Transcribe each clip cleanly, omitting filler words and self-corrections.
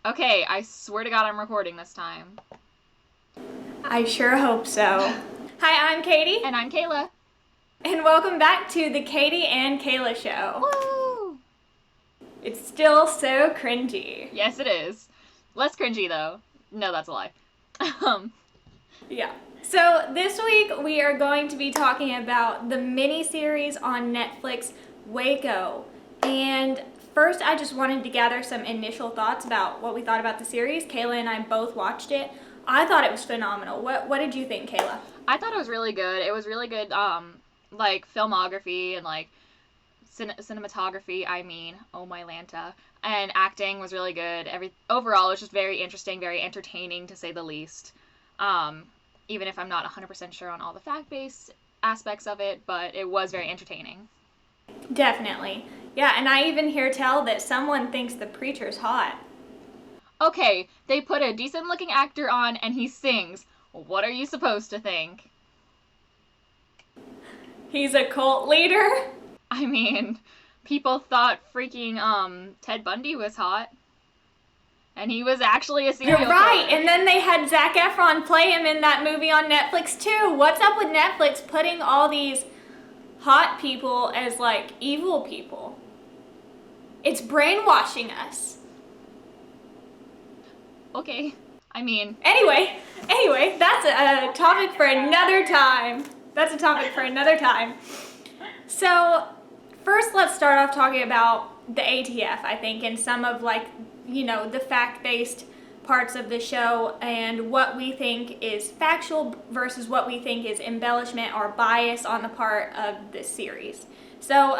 Okay, I swear to God I'm recording this time. I sure hope so. Hi, I'm Katie, And I'm Kaela. and welcome back to the Katie and Kayla Show. Woo! It's still so cringy. Yes, it is. Less cringy, though. No, that's a lie. um, Yeah. So this week we are going to be talking about the miniseries on Netflix, Waco. And first, I just wanted to gather some initial thoughts about what we thought about the series. Kayla and I both watched it. I thought it was phenomenal. What did you think, Kayla? I thought it was really good. It was really good, like, filmography and, like, cinematography, oh my Lanta. And acting was really good. Overall, it was just very interesting, very entertaining, to say the least. Um, Even if I'm not 100% sure on all the fact-based aspects of it, but it was very entertaining. Definitely. Yeah, and I even hear tell that someone thinks the preacher's hot. Okay, they put a decent looking actor on and he sings. What are you supposed to think? He's a cult leader. I mean, people thought freaking Ted Bundy was hot. And he was actually a You're serial right. killer. And then they had Zac Efron play him in that movie on Netflix too. What's up with Netflix putting all these hot people as like evil people? It's brainwashing us. Okay. I mean, Anyway, that's a topic for another time. So, first let's start off talking about the ATF, I think, and some of like, the fact-based parts of the show and what we think is factual versus what we think is embellishment or bias on the part of this series. So,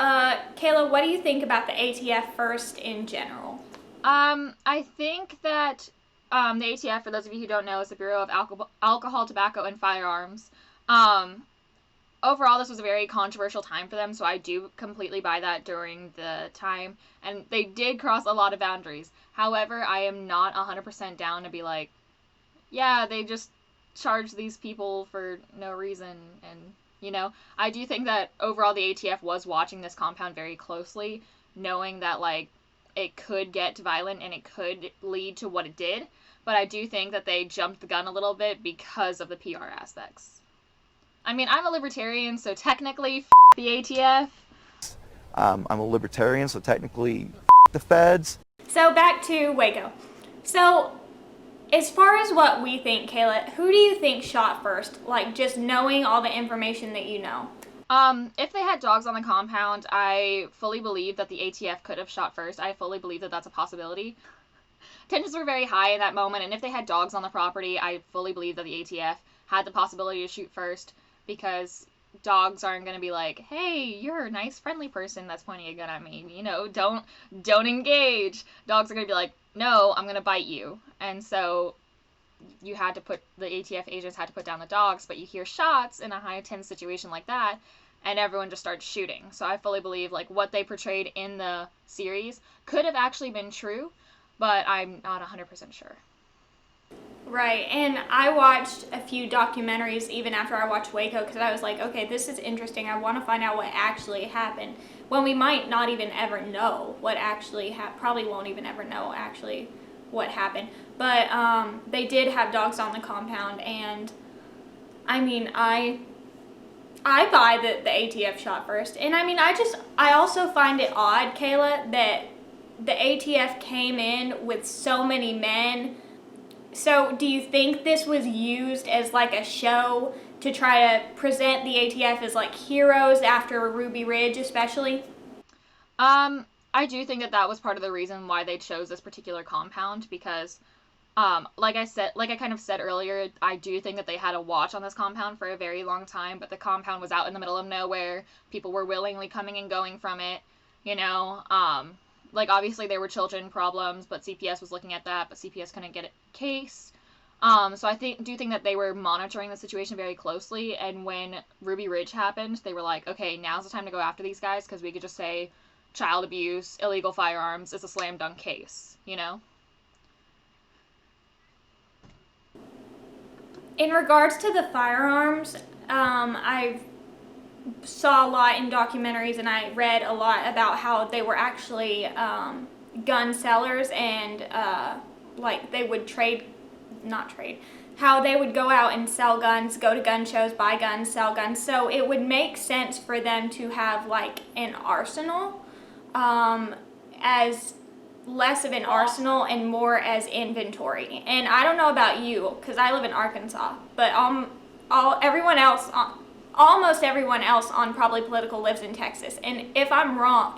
Kayla, what do you think about the ATF first in general? I think that the ATF, for those of you who don't know, is the Bureau of Alcohol, Tobacco, and Firearms. Um, Overall, this was a very controversial time for them, so I do completely buy that during the time. And they did cross a lot of boundaries. However, I am not 100% down to be like, yeah, they just charged these people for no reason. And, I do think that overall the ATF was watching this compound very closely, knowing that, like, it could get violent and it could lead to what it did. But I do think that they jumped the gun a little bit because of the PR aspects. I mean, I'm a libertarian, so technically, the ATF. I'm a libertarian, so technically, the feds. So back to Waco. So as far as what we think, Kayla, who do you think shot first? Like, just knowing all the information that you know. If they had dogs on the compound, I fully believe that the ATF could have shot first. I fully believe that that's a possibility. Tensions were very high in that moment, and if they had dogs on the property, I fully believe that the ATF had the possibility to shoot first, because dogs aren't going to be like, hey, you're a nice, friendly person that's pointing a gun at me. Don't engage. Dogs are going to be like, no, I'm going to bite you. And so the ATF agents had to put down the dogs, but you hear shots in a high tense situation like that, and everyone just starts shooting. So I fully believe, like, what they portrayed in the series could have actually been true, but I'm not 100% sure. Right, and I watched a few documentaries even after I watched Waco because I was like, okay, this is interesting. I want to find out what actually happened. When we might not even ever know what actually happened. Probably won't even ever know actually what happened. But they did have dogs on the compound, and I mean, I buy that the ATF shot first. And I mean, I also find it odd, Kayla, that the ATF came in with so many men. So do you think this was used as like a show to try to present the ATF as like heroes after Ruby Ridge especially? I do think that that was part of the reason why they chose this particular compound, because like I kind of said earlier, I do think that they had a watch on this compound for a very long time, but the compound was out in the middle of nowhere. People were willingly coming and going from it, you know. Like, obviously there were children problems, but CPS was looking at that, but CPS couldn't get a case. So I do think that they were monitoring the situation very closely, and when Ruby Ridge happened, they were like, okay, now's the time to go after these guys, because we could just say child abuse, illegal firearms is a slam dunk case, you know? In regards to the firearms, I saw a lot in documentaries and I read a lot about how they were actually gun sellers and like they would how they would go out and sell guns, go to gun shows, buy guns, sell guns. So it would make sense for them to have like an arsenal, as less of an arsenal and more as inventory. And I don't know about you, because I live in Arkansas, but almost everyone else on Probably Political lives in Texas. And if I'm not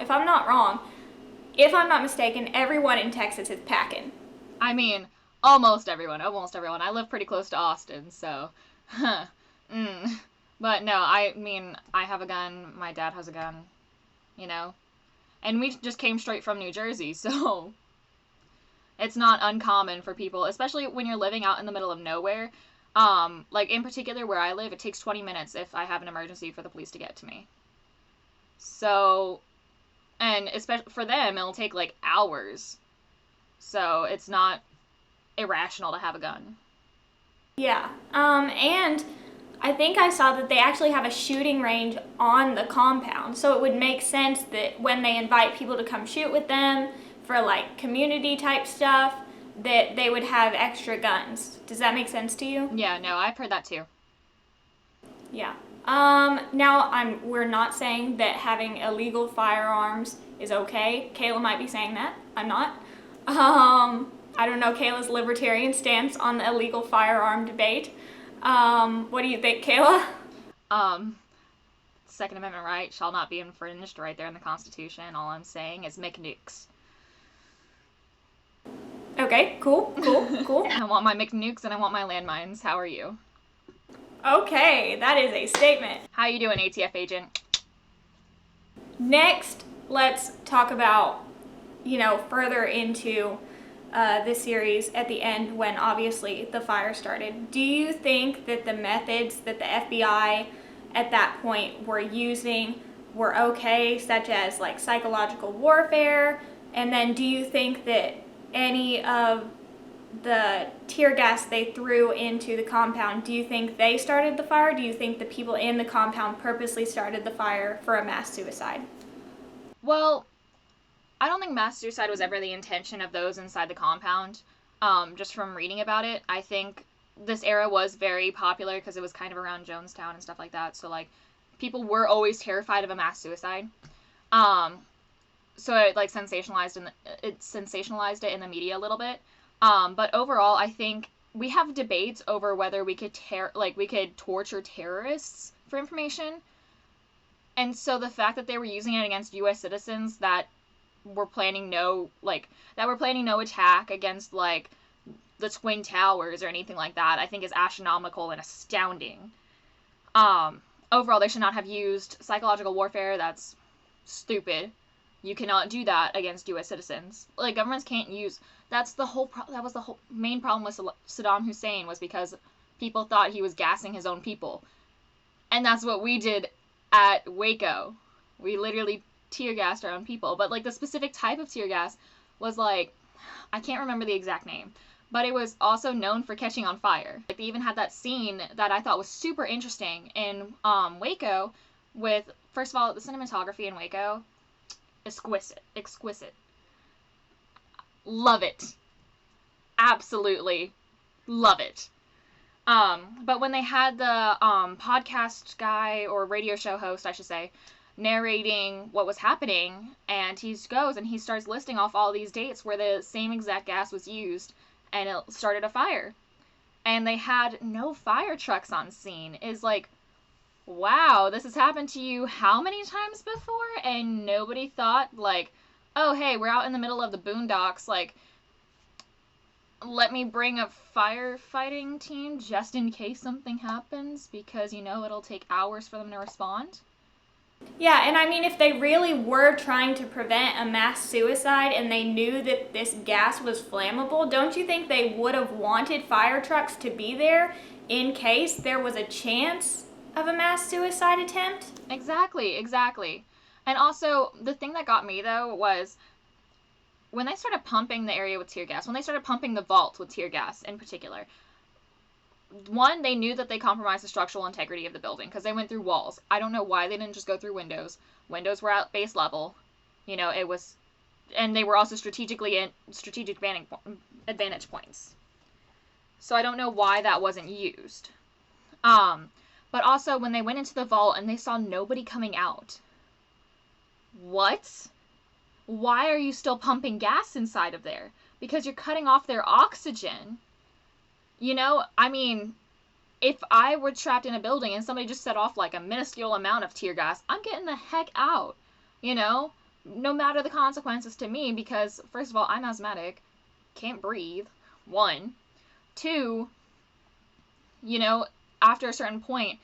mistaken, everyone in Texas is packing. I mean, almost everyone. I live pretty close to Austin, so. But no, I mean, I have a gun, my dad has a gun, you know? And we just came straight from New Jersey, so. It's not uncommon for people, especially when you're living out in the middle of nowhere. Like, in particular, where I live, it takes 20 minutes if I have an emergency for the police to get to me. So, and especially for them, it'll take, like, hours. So, it's not irrational to have a gun. Yeah, and I think I saw that they actually have a shooting range on the compound. So it would make sense that when they invite people to come shoot with them for, like, community type stuff, that they would have extra guns. Does that make sense to you? Yeah, no, I've heard that too. Yeah. Now we're not saying that having illegal firearms is okay. Kaela might be saying that. I'm not. I don't know Kayla's libertarian stance on the illegal firearm debate. What do you think, Kaela? Second Amendment right shall not be infringed right there in the Constitution. All I'm saying is make nukes. Okay, cool. I want my McNukes and I want my landmines. How are you? Okay, that is a statement. How you doing, ATF agent? Next, let's talk about, further into this series at the end when obviously the fire started. Do you think that the methods that the FBI at that point were using were okay, such as like psychological warfare? And then do you think that any of the tear gas they threw into the compound, do you think they started the fire? Do you think the people in the compound purposely started the fire for a mass suicide? Well, I don't think mass suicide was ever the intention of those inside the compound. Just from reading about it, I think this era was very popular because it was kind of around Jonestown and stuff like that. So, like, people were always terrified of a mass suicide. So it like sensationalized it in the media a little bit. But overall, I think we have debates over whether we could torture terrorists for information. And so the fact that they were using it against U.S. citizens that were planning no attack against like the Twin Towers or anything like that, I think is astronomical and astounding. Overall, they should not have used psychological warfare. That's stupid. You cannot do that against U.S. citizens. Like, governments can't use... that was the whole main problem with Saddam Hussein, was because people thought he was gassing his own people. And that's what we did at Waco. We literally tear gassed our own people. But, like, the specific type of tear gas was, like... I can't remember the exact name. But it was also known for catching on fire. Like, they even had that scene that I thought was super interesting in Waco with... First of all, the cinematography in Waco... Exquisite. Love it. Absolutely love it. But when they had the podcast guy, or radio show host, I should say, narrating what was happening, and he goes and he starts listing off all these dates where the same exact gas was used, and it started a fire. And they had no fire trucks on scene. Is like, wow, this has happened to you how many times before? And nobody thought, like, oh, hey, we're out in the middle of the boondocks, like, let me bring a firefighting team just in case something happens, because, it'll take hours for them to respond. Yeah, and I mean, if they really were trying to prevent a mass suicide and they knew that this gas was flammable, don't you think they would have wanted fire trucks to be there in case there was a chance of a mass suicide attempt? Exactly. And also, the thing that got me, though, was when they started pumping the area with tear gas, when they started pumping the vault with tear gas in particular, one, they knew that they compromised the structural integrity of the building because they went through walls. I don't know why they didn't just go through windows. Windows were at base level. It was and they were also strategic advantage points. So I don't know why that wasn't used. But also when they went into the vault and they saw nobody coming out. What? Why are you still pumping gas inside of there? Because you're cutting off their oxygen. You know, I mean, if I were trapped in a building and somebody just set off like a minuscule amount of tear gas, I'm getting the heck out. You know, no matter the consequences to me, because first of all, I'm asthmatic, can't breathe. 1, 2, you know, after a certain point,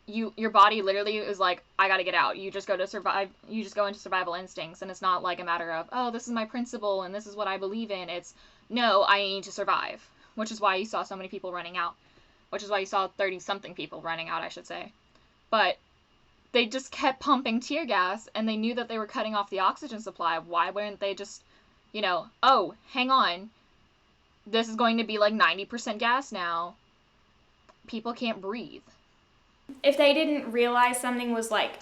your body literally is like, I gotta get out. You just go into survival instincts, and it's not like a matter of, oh, this is my principle and this is what I believe in. It's, no, I need to survive, which is why you saw so many people running out, which is why you saw 30-something people running out, I should say. But they just kept pumping tear gas, and they knew that they were cutting off the oxygen supply. Why wouldn't they just, you know, oh, hang on, this is going to be like 90% gas now. People can't breathe. If they didn't realize something was like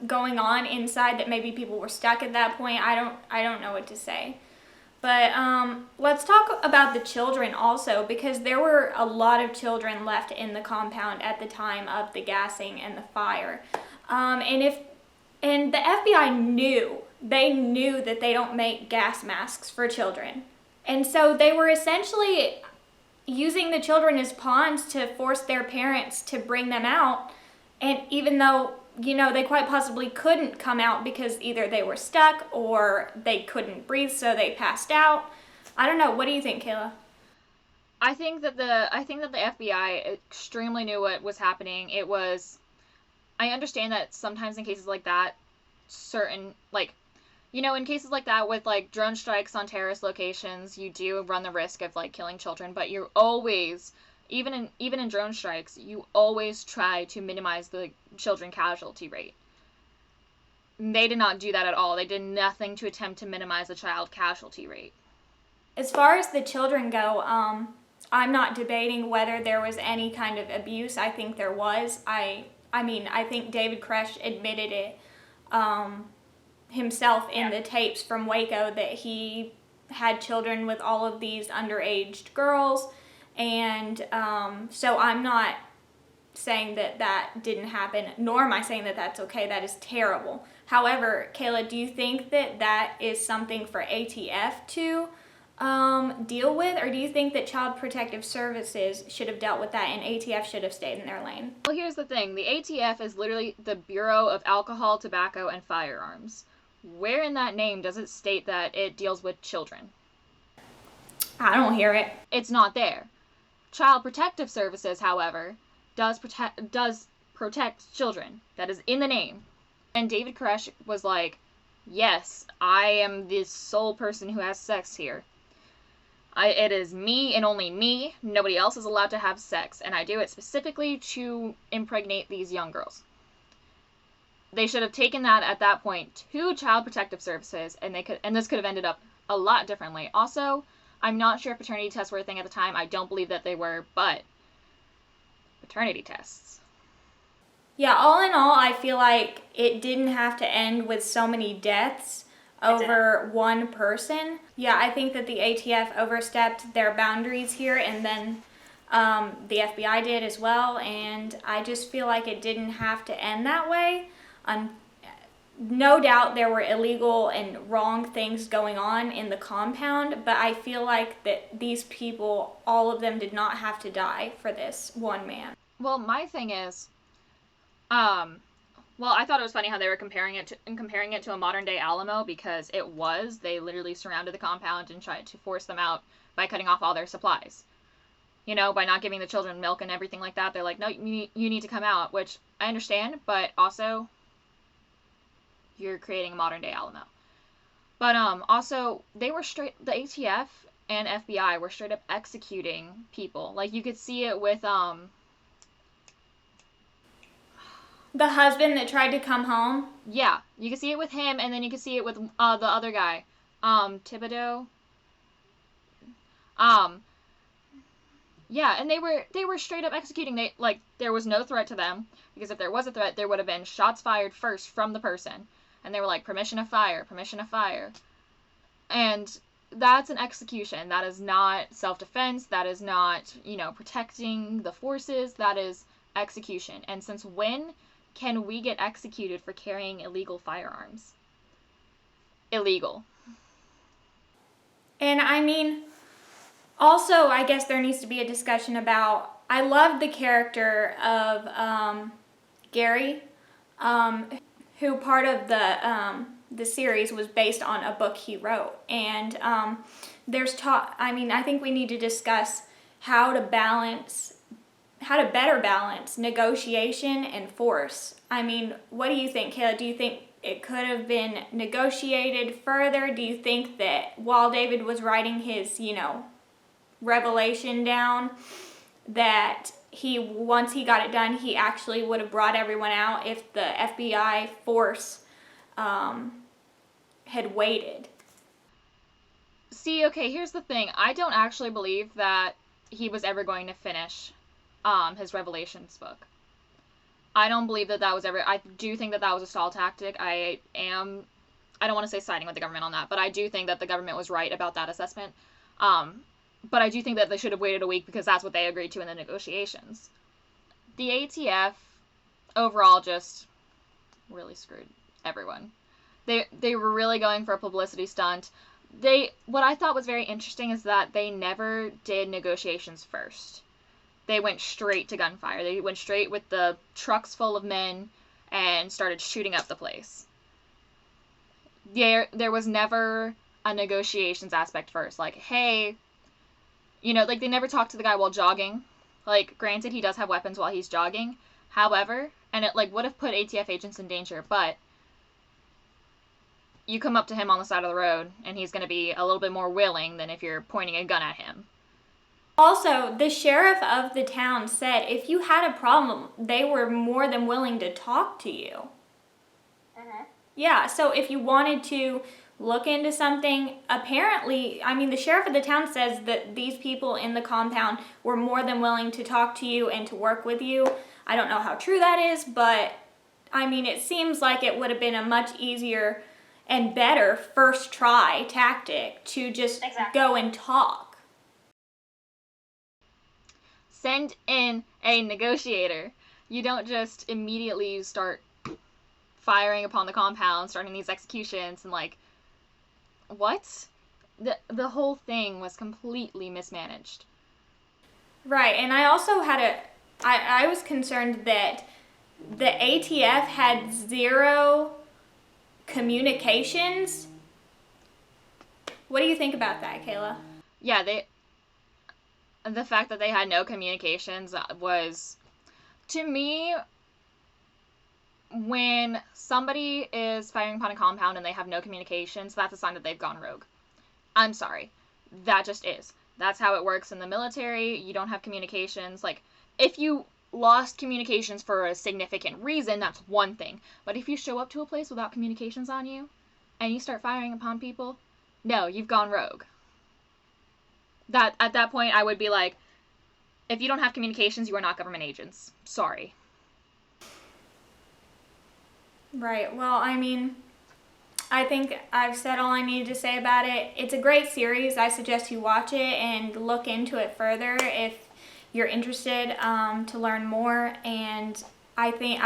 going on inside, that maybe people were stuck at that point, I don't know what to say. But let's talk about the children also, because there were a lot of children left in the compound at the time of the gassing and the fire. And the FBI knew that they don't make gas masks for children. And so they were essentially using the children as pawns to force their parents to bring them out. And even though, you know, they quite possibly couldn't come out because either they were stuck or they couldn't breathe, so they passed out. I don't know. What do you think, Kaela? I think that the FBI extremely knew what was happening. I understand that sometimes in cases like that, certain, like, you know, in cases like that with, like, drone strikes on terrorist locations, you do run the risk of, like, killing children, but you're always, even in drone strikes, you always try to minimize the children casualty rate. They did not do that at all. They did nothing to attempt to minimize the child casualty rate. As far as the children go, I'm not debating whether there was any kind of abuse. I think there was. I mean, I think David Koresh admitted it himself in the tapes from Waco, that he had children with all of these underage girls. And so I'm not saying that didn't happen, nor am I saying that that's okay. That is terrible. However, Kaela, do you think that is something for ATF to deal with, or do you think that Child Protective Services should have dealt with that and ATF should have stayed in their lane? Well, here's the thing. The ATF is literally the Bureau of Alcohol, Tobacco, and Firearms. Where in that name does it state that it deals with children? I don't hear it. It's not there. Child Protective Services, however, does protect children. That is in the name. And David Koresh was like, yes, I am the sole person who has sex here. It is me and only me. Nobody else is allowed to have sex, and I do it specifically to impregnate these young girls. They should have taken that at that point to Child Protective Services, and this could have ended up a lot differently. Also, I'm not sure if paternity tests were a thing at the time. I don't believe that they were, but paternity tests. Yeah, all in all, I feel like it didn't have to end with so many deaths over one person. Yeah, I think that the ATF overstepped their boundaries here, and then the FBI did as well, and I just feel like it didn't have to end that way. No doubt there were illegal and wrong things going on in the compound, but I feel like that these people, all of them, did not have to die for this one man. Well, my thing is, I thought it was funny how they were comparing it to a modern day Alamo, because they literally surrounded the compound and tried to force them out by cutting off all their supplies. You know, by not giving the children milk and everything like that. They're like, no, you need to come out, which I understand, but also you're creating a modern day Alamo. But also the ATF and FBI were straight up executing people. Like, you could see it with the husband that tried to come home? Yeah, you can see it with him, and then you can see it with the other guy, Thibodeau. Yeah, and they were straight up executing. There was no threat to them, because if there was a threat, there would have been shots fired first from the person, and they were like, permission to fire, permission to fire. And that's an execution. That is not self-defense. That is not, protecting the forces. That is execution. And since when can we get executed for carrying illegal firearms? Illegal. And I mean, also, I guess there needs to be a discussion about, I love the character of Gary, who part of the series was based on a book he wrote. And I think we need to discuss how to better balance negotiation and force. I mean, what do you think, Kaela? Do you think it could have been negotiated further? Do you think that while David was writing his, revelation down, that once he got it done, he actually would have brought everyone out if the FBI force had waited? See, okay, here's the thing. I don't actually believe that he was ever going to finish his Revelations book. I don't believe that was ever... I do think that was a stall tactic. I don't want to say siding with the government on that, but I do think that the government was right about that assessment. But I do think that they should have waited a week because that's what they agreed to in the negotiations. The ATF overall just really screwed everyone. They were really going for a publicity stunt. What I thought was very interesting is that they never did negotiations first. They went straight to gunfire. They went straight with the trucks full of men and started shooting up the place. There was never a negotiations aspect first. Like, hey, they never talked to the guy while jogging. Like, granted, he does have weapons while he's jogging. However, and it, would have put ATF agents in danger, but you come up to him on the side of the road, and he's going to be a little bit more willing than if you're pointing a gun at him. Also, the sheriff of the town said if you had a problem, they were more than willing to talk to you. Yeah, so if you wanted to look into something, apparently, the sheriff of the town says that these people in the compound were more than willing to talk to you and to work with you. I don't know how true that is, but, it seems like it would have been a much easier and better first try tactic to just go and talk. Send in a negotiator. You don't just immediately start firing upon the compound, starting these executions, and what? The whole thing was completely mismanaged. Right, and I also I was concerned that the ATF had zero communications. What do you think about that, Kaela? Yeah, the fact that they had no communications was, to me, when somebody is firing upon a compound and they have no communications, that's a sign that they've gone rogue. I'm sorry. That just is. That's how it works in the military. You don't have communications. If you lost communications for a significant reason, that's one thing. But if you show up to a place without communications on you, and you start firing upon people, no, you've gone rogue. That at that point I would be like, if you don't have communications, you are not government agents. Sorry. Right. Well, I think I've said all I needed to say about it. It's a great series. I suggest you watch it and look into it further if you're interested to learn more. And I think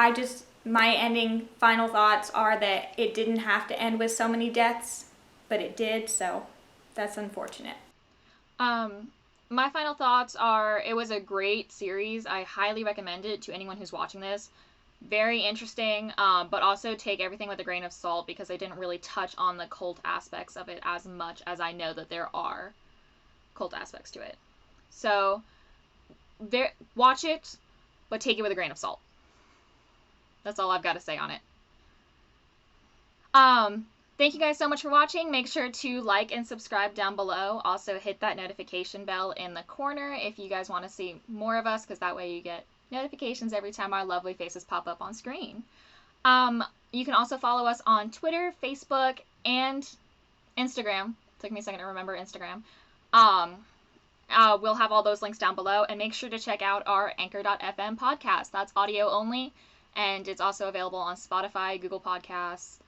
my final thoughts are that it didn't have to end with so many deaths, but it did, so that's unfortunate. My final thoughts are, it was a great series. I highly recommend it to anyone who's watching this. Very interesting, but also take everything with a grain of salt because they didn't really touch on the cult aspects of it as much as I know that there are cult aspects to it. So, watch it, but take it with a grain of salt. That's all I've got to say on it. Thank you guys so much for watching. Make sure to like and subscribe down below. Also hit that notification bell in the corner if you guys want to see more of us, because that way you get notifications every time our lovely faces pop up on screen. You can also follow us on Twitter, Facebook, and Instagram. Took me a second to remember Instagram. We'll have all those links down below, and make sure to check out our Anchor.fm podcast. That's audio only, and it's also available on Spotify, Google Podcasts,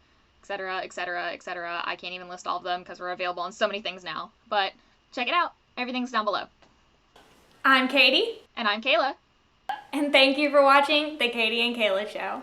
etc., etc., etc. I can't even list all of them because we're available on so many things now. But check it out. Everything's down below. I'm Katie. And I'm Kaela. And thank you for watching The Katie and Kaela Show.